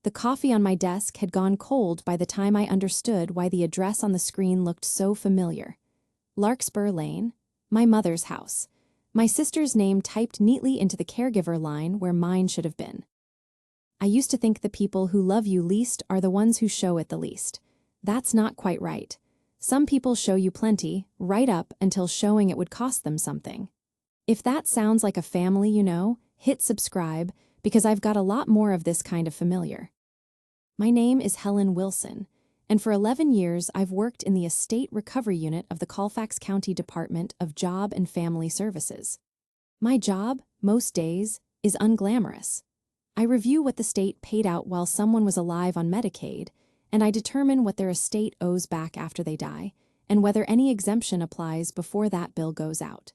The coffee on my desk had gone cold by the time I understood why the address on the screen looked so familiar. Larkspur Lane, my mother's house. My sister's name typed neatly into the caregiver line where mine should have been. I used to think the people who love you least are the ones who show it the least. That's not quite right. Some people show you plenty, right up until showing it would cost them something. If that sounds like a family you know, hit subscribe, because I've got a lot more of this kind of familiar. My name is Helen Wilson, and for 11 years I've worked in the Estate Recovery Unit of the Colfax County Department of Job and Family Services. My job, most days, is unglamorous. I review what the state paid out while someone was alive on Medicaid, and I determine what their estate owes back after they die, and whether any exemption applies before that bill goes out.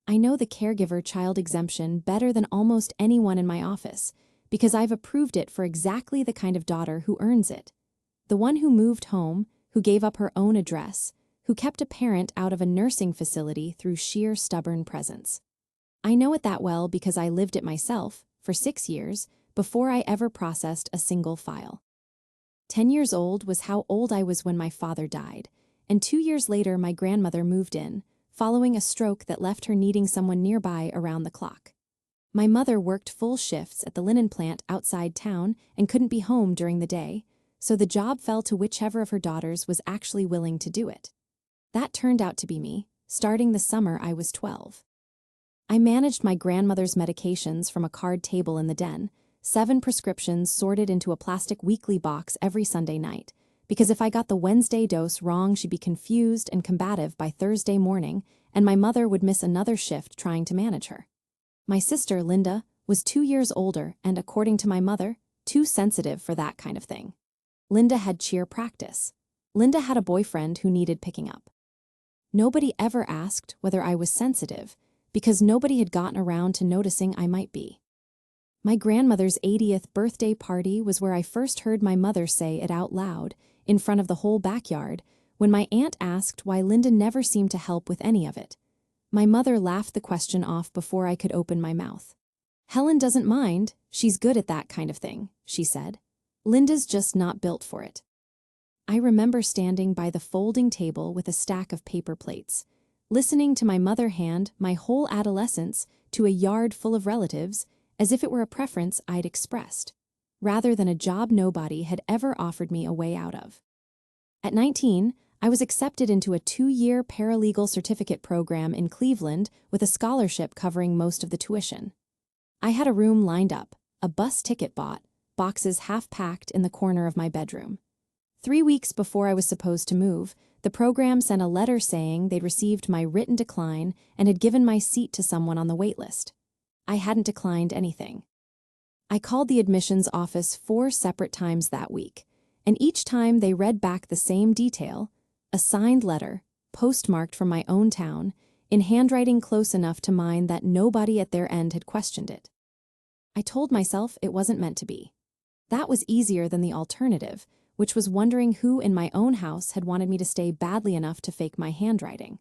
I know the caregiver child exemption better than almost anyone in my office, because I've approved it for exactly the kind of daughter who earns it. The one who moved home, who gave up her own address, who kept a parent out of a nursing facility through sheer stubborn presence. I know it that well because I lived it myself, for 6 years, before I ever processed a single file. 10 years old was how old I was when my father died, and 2 years later my grandmother moved in, following a stroke that left her needing someone nearby around the clock. My mother worked full shifts at the linen plant outside town and couldn't be home during the day, so the job fell to whichever of her daughters was actually willing to do it. That turned out to be me, starting the summer I was 12. I managed my grandmother's medications from a card table in the den, 7 prescriptions sorted into a plastic weekly box every Sunday night, because if I got the Wednesday dose wrong, she'd be confused and combative by Thursday morning, and my mother would miss another shift trying to manage her. My sister, Linda, was 2 years older and, according to my mother, too sensitive for that kind of thing. Linda had cheer practice. Linda had a boyfriend who needed picking up. Nobody ever asked whether I was sensitive, because nobody had gotten around to noticing I might be. My grandmother's 80th birthday party was where I first heard my mother say it out loud, in front of the whole backyard, when my aunt asked why Linda never seemed to help with any of it. My mother laughed the question off before I could open my mouth. "Helen doesn't mind, she's good at that kind of thing," she said. "Linda's just not built for it." I remember standing by the folding table with a stack of paper plates, listening to my mother hand my whole adolescence to a yard full of relatives as if it were a preference I'd expressed, rather than a job nobody had ever offered me a way out of. At 19, I was accepted into a 2-year paralegal certificate program in Cleveland with a scholarship covering most of the tuition. I had a room lined up, a bus ticket bought, boxes half-packed in the corner of my bedroom. 3 weeks before I was supposed to move, the program sent a letter saying they'd received my written decline and had given my seat to someone on the wait list. I hadn't declined anything. I called the admissions office 4 separate times that week, and each time they read back the same detail, a signed letter, postmarked from my own town, in handwriting close enough to mine that nobody at their end had questioned it. I told myself it wasn't meant to be. That was easier than the alternative, which was wondering who in my own house had wanted me to stay badly enough to fake my handwriting.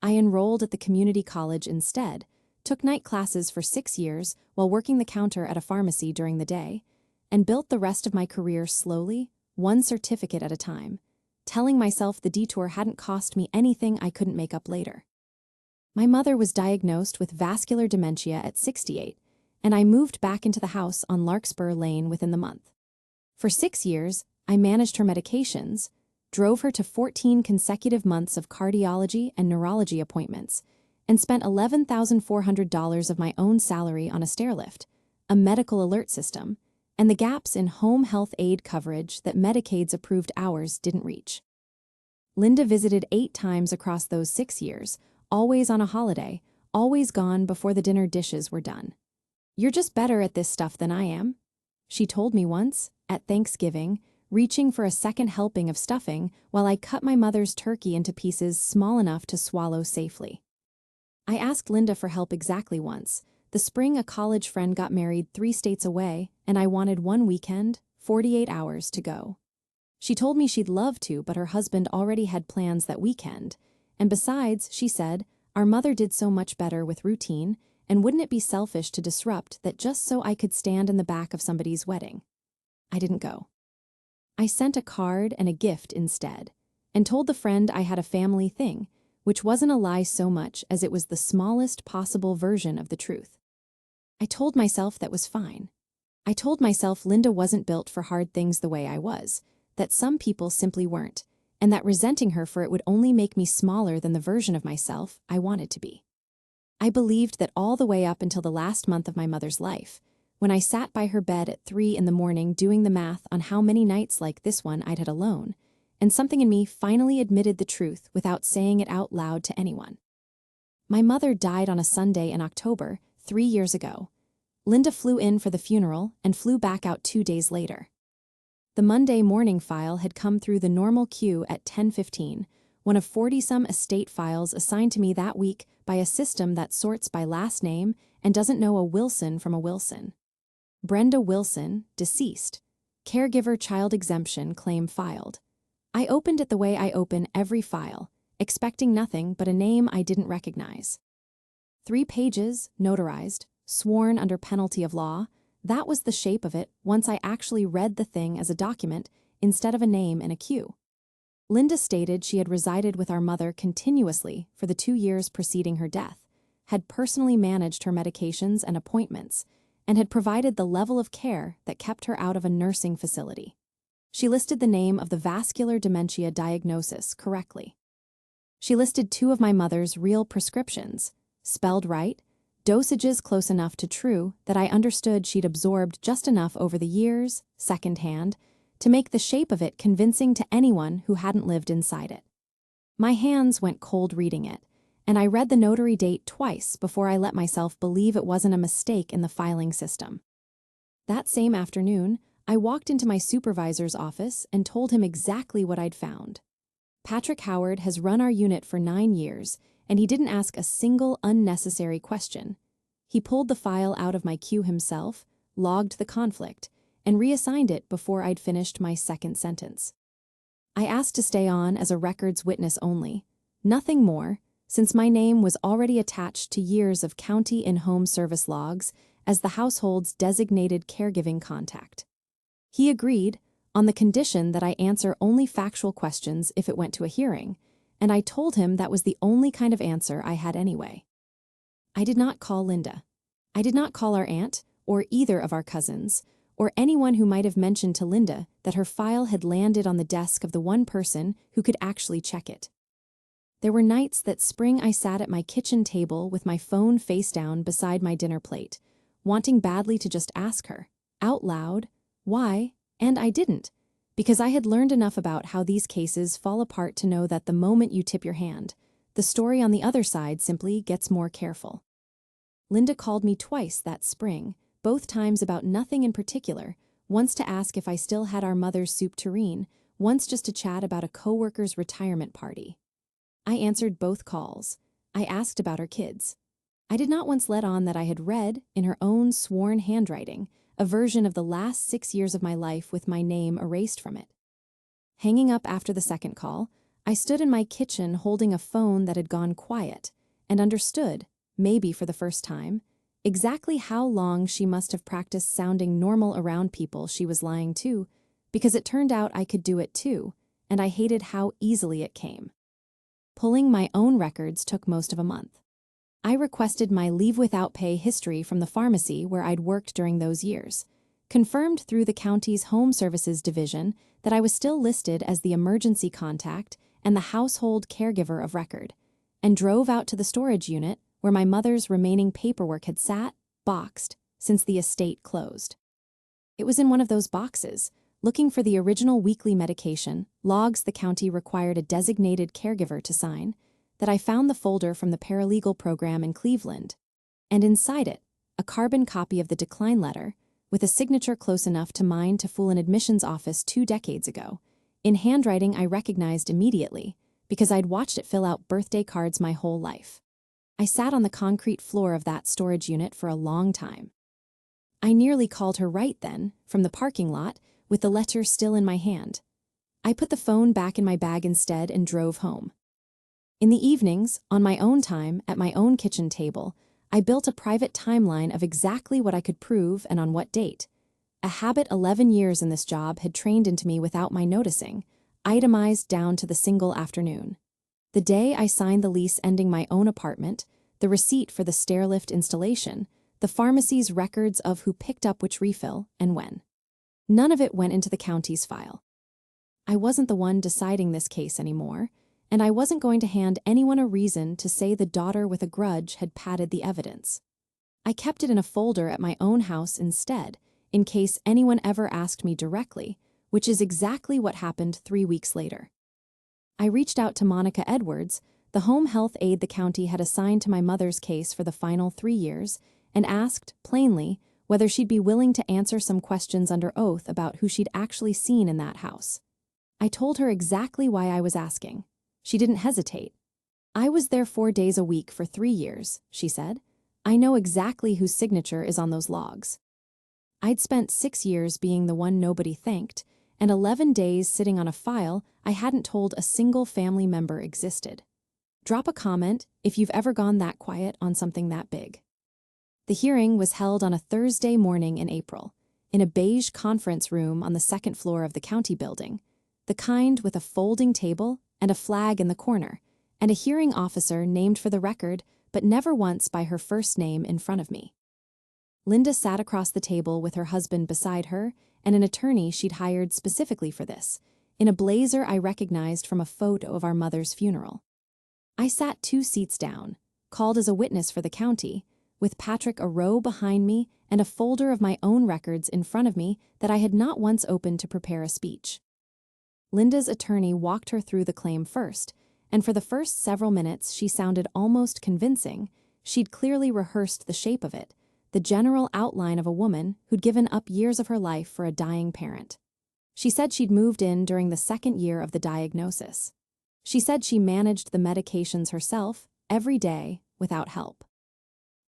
I enrolled at the community college instead, took night classes for 6 years while working the counter at a pharmacy during the day, and built the rest of my career slowly, one certificate at a time, telling myself the detour hadn't cost me anything I couldn't make up later. My mother was diagnosed with vascular dementia at 68, and I moved back into the house on Larkspur Lane within the month. For 6 years, I managed her medications, drove her to 14 consecutive months of cardiology and neurology appointments, and spent $11,400 of my own salary on a stairlift, a medical alert system, and the gaps in home health aid coverage that Medicaid's approved hours didn't reach. Linda visited 8 times across those 6 years, always on a holiday, always gone before the dinner dishes were done. "You're just better at this stuff than I am," she told me once, at Thanksgiving, reaching for a second helping of stuffing while I cut my mother's turkey into pieces small enough to swallow safely. I asked Linda for help exactly once, the spring a college friend got married 3 states away, and I wanted one weekend, 48 hours to go. She told me she'd love to, but her husband already had plans that weekend, and besides, she said, our mother did so much better with routine, and wouldn't it be selfish to disrupt that just so I could stand in the back of somebody's wedding? I didn't go. I sent a card and a gift instead, and told the friend I had a family thing, which wasn't a lie so much as it was the smallest possible version of the truth. I told myself that was fine. I told myself Linda wasn't built for hard things the way I was, that some people simply weren't, and that resenting her for it would only make me smaller than the version of myself I wanted to be. I believed that all the way up until the last month of my mother's life, when I sat by her bed at 3 in the morning doing the math on how many nights like this one I'd had alone, and something in me finally admitted the truth without saying it out loud to anyone. My mother died on a Sunday in October, 3 years ago. Linda flew in for the funeral and flew back out 2 days later. The Monday morning file had come through the normal queue at 10:15, one of 40-some estate files assigned to me that week by a system that sorts by last name and doesn't know a Wilson from a Wilson. Brenda Wilson, deceased. Caregiver child exemption claim filed. I opened it the way I open every file, expecting nothing but a name I didn't recognize. 3 pages, notarized, sworn under penalty of law. That was the shape of it once I actually read the thing as a document instead of a name in a queue. Linda stated she had resided with our mother continuously for the 2 years preceding her death, had personally managed her medications and appointments, and had provided the level of care that kept her out of a nursing facility. She listed the name of the vascular dementia diagnosis correctly. She listed 2 of my mother's real prescriptions, spelled right, dosages close enough to true that I understood she'd absorbed just enough over the years, secondhand, to make the shape of it convincing to anyone who hadn't lived inside it. My hands went cold reading it, and I read the notary date twice before I let myself believe it wasn't a mistake in the filing system. That same afternoon, I walked into my supervisor's office and told him exactly what I'd found. Patrick Howard has run our unit for 9 years, and he didn't ask a single unnecessary question. He pulled the file out of my queue himself, logged the conflict, and reassigned it before I'd finished my second sentence. I asked to stay on as a records witness only, nothing more, since my name was already attached to years of county and home service logs as the household's designated caregiving contact. He agreed, on the condition that I answer only factual questions if it went to a hearing, and I told him that was the only kind of answer I had anyway. I did not call Linda. I did not call our aunt, or either of our cousins, or anyone who might have mentioned to Linda that her file had landed on the desk of the one person who could actually check it. There were nights that spring I sat at my kitchen table with my phone face down beside my dinner plate, wanting badly to just ask her, out loud, why, and I didn't, because I had learned enough about how these cases fall apart to know that the moment you tip your hand, the story on the other side simply gets more careful. Linda called me twice that spring, both times about nothing in particular, once to ask if I still had our mother's soup tureen, once just to chat about a coworker's retirement party. I answered both calls. I asked about her kids. I did not once let on that I had read, in her own sworn handwriting, a version of the last 6 years of my life with my name erased from it. Hanging up after the second call, I stood in my kitchen holding a phone that had gone quiet and understood, maybe for the first time, exactly how long she must have practiced sounding normal around people she was lying to, because it turned out I could do it too, and I hated how easily it came. Pulling my own records took most of a month. I requested my leave without pay history from the pharmacy where I'd worked during those years, confirmed through the county's home services division that I was still listed as the emergency contact and the household caregiver of record, and drove out to the storage unit where my mother's remaining paperwork had sat, boxed, since the estate closed. It was in one of those boxes, looking for the original weekly medication, logs the county required a designated caregiver to sign, that I found the folder from the paralegal program in Cleveland, and inside it, a carbon copy of the decline letter, with a signature close enough to mine to fool an admissions office 2 decades ago, in handwriting I recognized immediately, because I'd watched it fill out birthday cards my whole life. I sat on the concrete floor of that storage unit for a long time. I nearly called her right then, from the parking lot, with the letter still in my hand. I put the phone back in my bag instead and drove home. In the evenings, on my own time, at my own kitchen table, I built a private timeline of exactly what I could prove and on what date. a habit 11 years in this job had trained into me without my noticing, itemized down to the single afternoon. The day I signed the lease ending my own apartment, the receipt for the stairlift installation, the pharmacy's records of who picked up which refill and when. None of it went into the county's file. I wasn't the one deciding this case anymore, and I wasn't going to hand anyone a reason to say the daughter with a grudge had padded the evidence. I kept it in a folder at my own house instead, in case anyone ever asked me directly, which is exactly what happened 3 weeks later. I reached out to Monica Edwards, the home health aide the county had assigned to my mother's case for the final 3 years, and asked, plainly, whether she'd be willing to answer some questions under oath about who she'd actually seen in that house. I told her exactly why I was asking. She didn't hesitate. "I was there 4 days a week for 3 years," she said. "I know exactly whose signature is on those logs." I'd spent 6 years being the one nobody thanked, and 11 days sitting on a file I hadn't told a single family member existed. Drop a comment if you've ever gone that quiet on something that big. The hearing was held on a Thursday morning in April, in a beige conference room on the 2nd floor of the county building, the kind with a folding table and a flag in the corner, and a hearing officer named for the record but never once by her first name in front of me. Linda sat across the table with her husband beside her and an attorney she'd hired specifically for this, in a blazer I recognized from a photo of our mother's funeral. I sat 2 seats down, called as a witness for the county, with Patrick a row behind me and a folder of my own records in front of me that I had not once opened to prepare a speech. Linda's attorney walked her through the claim first, and for the first several minutes she sounded almost convincing. She'd clearly rehearsed the shape of it, the general outline of a woman who'd given up years of her life for a dying parent. She said she'd moved in during the 2nd year of the diagnosis. She said she managed the medications herself, every day, without help.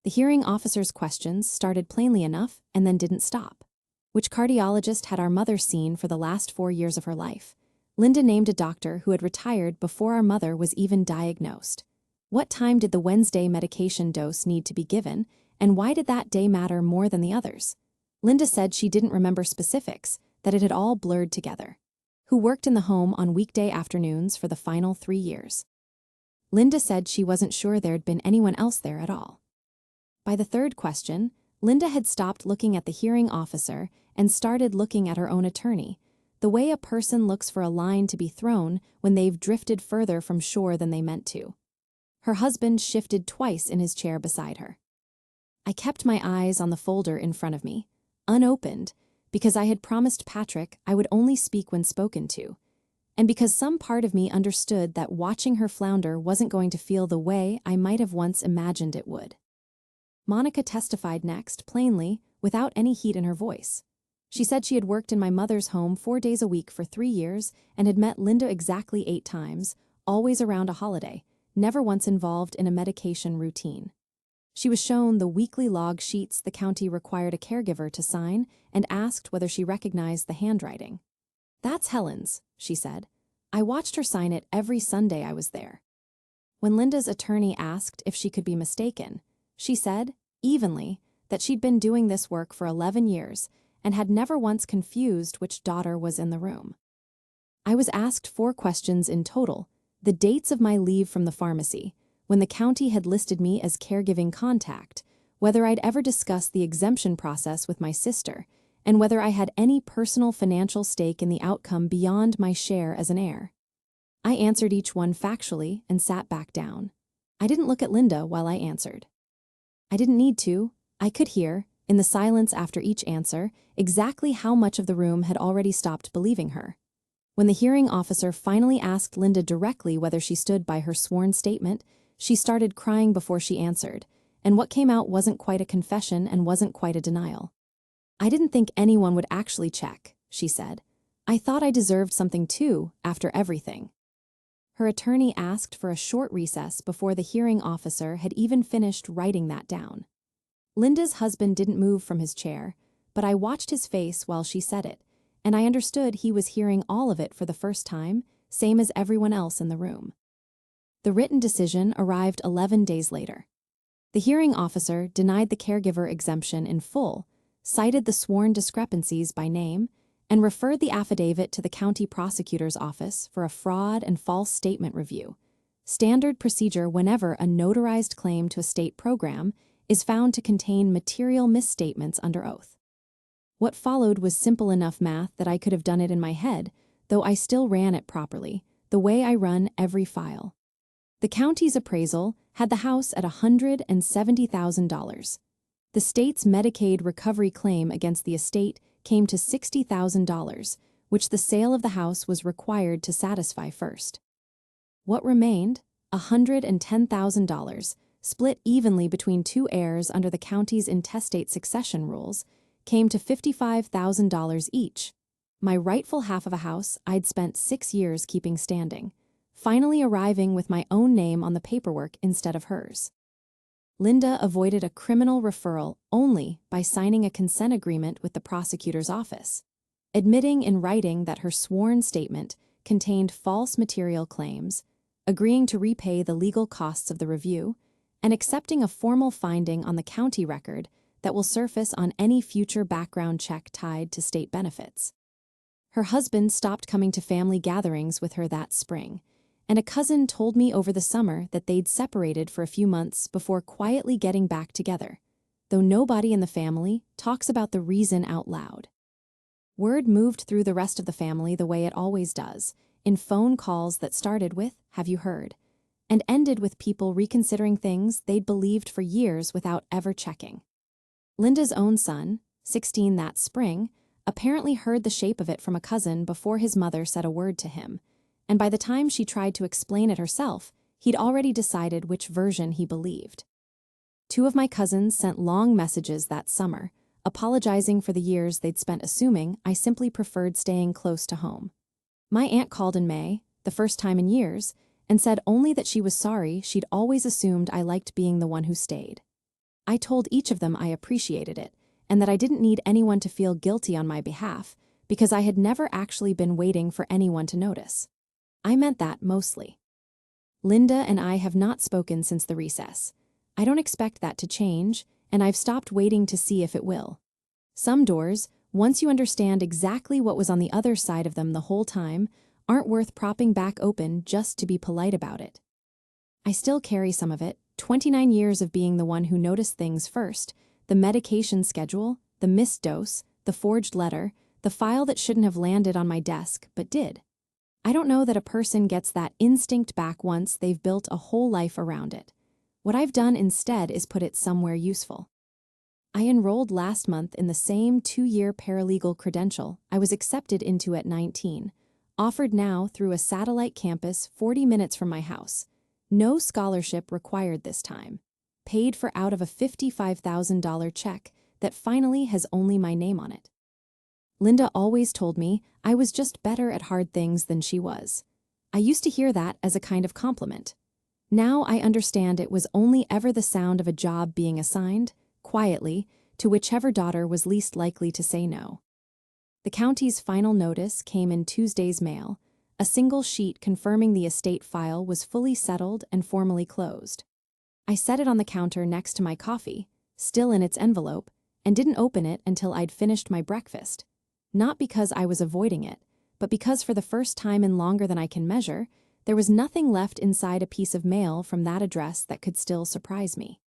The hearing officer's questions started plainly enough and then didn't stop. Which cardiologist had our mother seen for the last 4 years of her life? Linda named a doctor who had retired before our mother was even diagnosed. What time did the Wednesday medication dose need to be given, and why did that day matter more than the others? Linda said she didn't remember specifics, that it had all blurred together. Who worked in the home on weekday afternoons for the final 3 years? Linda said she wasn't sure there'd been anyone else there at all. By the 3rd question, Linda had stopped looking at the hearing officer and started looking at her own attorney, the way a person looks for a line to be thrown when they've drifted further from shore than they meant to. Her husband shifted twice in his chair beside her. I kept my eyes on the folder in front of me, unopened, because I had promised Patrick I would only speak when spoken to, and because some part of me understood that watching her flounder wasn't going to feel the way I might have once imagined it would. Monica testified next, plainly, without any heat in her voice. She said she had worked in my mother's home 4 days a week for 3 years and had met Linda exactly 8 times, always around a holiday, never once involved in a medication routine. She was shown the weekly log sheets the county required a caregiver to sign and asked whether she recognized the handwriting. "That's Helen's," she said. "I watched her sign it every Sunday I was there." When Linda's attorney asked if she could be mistaken, she said, evenly, that she'd been doing this work for 11 years and had never once confused which daughter was in the room. I was asked 4 questions in total: the dates of my leave from the pharmacy, when the county had listed me as caregiving contact, whether I'd ever discussed the exemption process with my sister, and whether I had any personal financial stake in the outcome beyond my share as an heir. I answered each one factually and sat back down. I didn't look at Linda while I answered. I didn't need to. I could hear, in the silence after each answer, exactly how much of the room had already stopped believing her. When the hearing officer finally asked Linda directly whether she stood by her sworn statement, she started crying before she answered, and what came out wasn't quite a confession and wasn't quite a denial. "I didn't think anyone would actually check," she said. "I thought I deserved something too, after everything." Her attorney asked for a short recess before the hearing officer had even finished writing that down. Linda's husband didn't move from his chair, but I watched his face while she said it, and I understood he was hearing all of it for the first time, same as everyone else in the room. The written decision arrived 11 days later. The hearing officer denied the caregiver exemption in full, cited the sworn discrepancies by name, and referred the affidavit to the county prosecutor's office for a fraud and false statement review, standard procedure whenever a notarized claim to a state program is found to contain material misstatements under oath. What followed was simple enough math that I could have done it in my head, though I still ran it properly, the way I run every file. The county's appraisal had the house at $170,000. The state's Medicaid recovery claim against the estate came to $60,000, which the sale of the house was required to satisfy first. What remained, $110,000, split evenly between two heirs under the county's intestate succession rules, came to $55,000 each, my rightful half of a house I'd spent 6 years keeping standing, finally arriving with my own name on the paperwork instead of hers. Linda avoided a criminal referral only by signing a consent agreement with the prosecutor's office, admitting in writing that her sworn statement contained false material claims, agreeing to repay the legal costs of the review, and accepting a formal finding on the county record that will surface on any future background check tied to state benefits. Her husband stopped coming to family gatherings with her that spring, and a cousin told me over the summer that they'd separated for a few months before quietly getting back together, though nobody in the family talks about the reason out loud. Word moved through the rest of the family the way it always does, in phone calls that started with, "Have you heard?" and ended with people reconsidering things they'd believed for years without ever checking. Linda's own son, 16 that spring, apparently heard the shape of it from a cousin before his mother said a word to him, and by the time she tried to explain it herself, he'd already decided which version he believed. 2 of my cousins sent long messages that summer, apologizing for the years they'd spent assuming I simply preferred staying close to home. My aunt called in May, the first time in years, and said only that she was sorry she'd always assumed I liked being the one who stayed. I told each of them I appreciated it, and that I didn't need anyone to feel guilty on my behalf, because I had never actually been waiting for anyone to notice. I meant that mostly. Linda and I have not spoken since the recess. I don't expect that to change, and I've stopped waiting to see if it will. Some doors, once you understand exactly what was on the other side of them the whole time, aren't worth propping back open just to be polite about it. I still carry some of it, 29 years of being the one who noticed things first, the medication schedule, the missed dose, the forged letter, the file that shouldn't have landed on my desk but did. I don't know that a person gets that instinct back once they've built a whole life around it. What I've done instead is put it somewhere useful. I enrolled last month in the same 2-year paralegal credential I was accepted into at 19, offered now through a satellite campus 40 minutes from my house. No scholarship required this time. Paid for out of a $55,000 check that finally has only my name on it. Linda always told me I was just better at hard things than she was. I used to hear that as a kind of compliment. Now I understand it was only ever the sound of a job being assigned, quietly, to whichever daughter was least likely to say no. The county's final notice came in Tuesday's mail, a single sheet confirming the estate file was fully settled and formally closed. I set it on the counter next to my coffee, still in its envelope, and didn't open it until I'd finished my breakfast. Not because I was avoiding it, but because for the first time in longer than I can measure, there was nothing left inside a piece of mail from that address that could still surprise me.